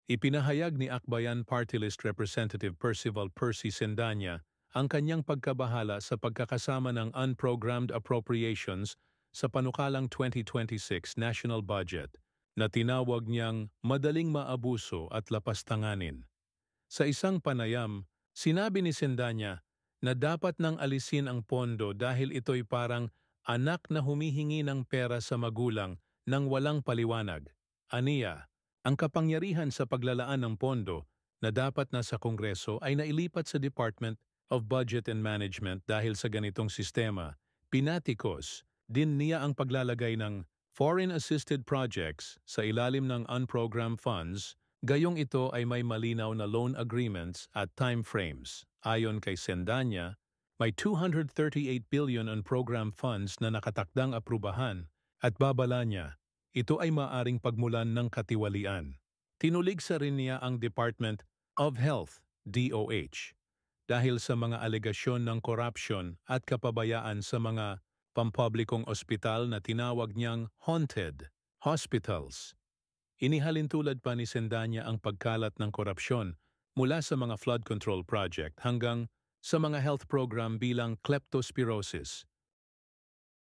Ipinahayag ni Akbayan Party List Representative Percival Percy Sendanya ang kanyang pagkabahala sa pagkakasama ng unprogrammed appropriations sa panukalang 2026 national budget na tinawag niyang madaling maabuso at lapastanganin. Sa isang panayam, sinabi ni Sendanya na dapat nang alisin ang pondo dahil ito'y parang anak na humihingi ng pera sa magulang nang walang paliwanag. Aniya, ang kapangyarihan sa paglalaan ng pondo na dapat nasa Kongreso ay nailipat sa Department of Budget and Management dahil sa ganitong sistema. Pinatikos din niya ang paglalagay ng foreign assisted projects sa ilalim ng unprogrammed funds, gayong ito ay may malinaw na loan agreements at time frames. Ayon kay Sendanya, may 238 billion on program funds na nakatakdang aprubahan at babala niya, ito ay maaring pagmulan ng katiwalian. Tinuligsa rin niya ang Department of Health, DOH, dahil sa mga alegasyon ng corruption at kapabayaan sa mga pampublikong ospital na tinawag niyang haunted hospitals. Inihalintulad pa ni Sendanya ang pagkalat ng korupsyon mula sa mga flood control project hanggang sa mga health program bilang kleptospirosis